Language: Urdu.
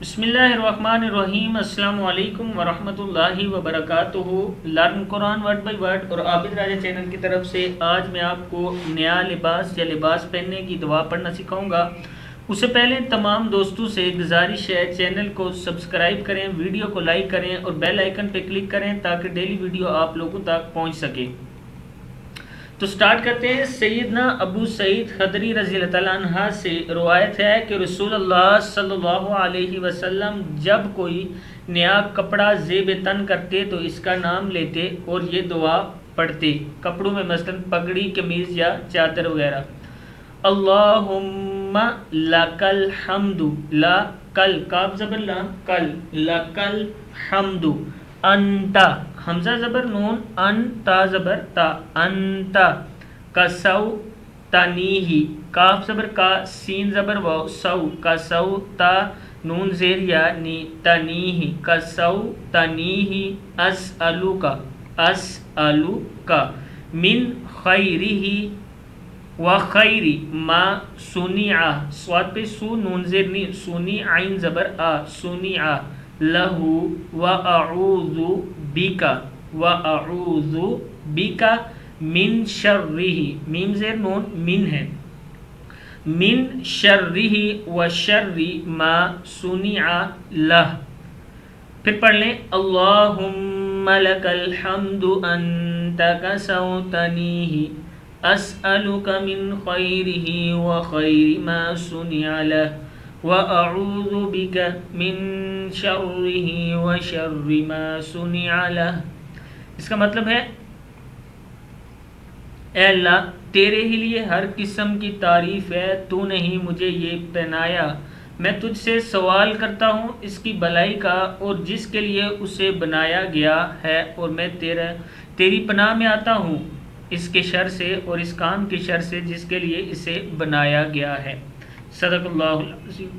بسم اللہ الرحمن الرحیم۔ السلام علیکم ورحمۃ اللہ وبرکاتہ۔ Learn Quran word by word اور عابد راجہ چینل کی طرف سے آج میں آپ کو نیا لباس یا لباس پہننے کی دعا پڑھنا سکھاؤں گا۔ اس سے پہلے تمام دوستوں سے گزارش ہے چینل کو سبسکرائب کریں، ویڈیو کو لائک کریں اور بیل آئیکن پہ کلک کریں تاکہ ڈیلی ویڈیو آپ لوگوں تک پہنچ سکے۔ تو سٹارٹ کرتے ہیں۔ سیدنا ابو سعید خدری رضی اللہ تعالیٰ عنہ سے روایت ہے کہ رسول اللہ صلی اللہ علیہ وسلم جب کوئی نیا کپڑا زیب تن کرتے تو اس کا نام لیتے اور یہ دعا پڑھتے، کپڑوں میں مثلا پگڑی، قمیض یا چادر وغیرہ۔ اللہم لکل حمد، لا کل کاف زبر لا کل، لکل حمد، انتا حمزہ زبر نون، ان تا زبر تا، انتا کسو تنیہی، کاف زبر کا، سین زبر واو، سو کسو تا نون زیر یا نی، تنیہی کسو تنیہی، اسألو کا من خیرہی و خیری ما سنعہ، سواد پہ سو نون زیر نی، سنی عین زبر آ، سنعہ لہو و اعوذ بکا من شرہ، میم زیر نون من ہے، من شرہ و شر ما صنع لہ۔ پھر پڑھ لیں اللہم لک الحمد انت کسوتنیہ اسألک من خیرہ و خیر ما صنع لہ وَأَعُوذُ بِكَ مِن شَرِّهِ وَشَرِّ مَا صُنِعَ لَهُ۔ اس کا مطلب ہے اے اللہ تیرے ہی لیے ہر قسم کی تعریف ہے، تو نے ہی مجھے یہ پہنایا، میں تجھ سے سوال کرتا ہوں اس کی بھلائی کا اور جس کے لیے اسے بنایا گیا ہے، اور میں تیری پناہ میں آتا ہوں اس کے شر سے اور اس کام کے شر سے جس کے لیے اسے بنایا گیا ہے۔ صدق اللہ العظیم۔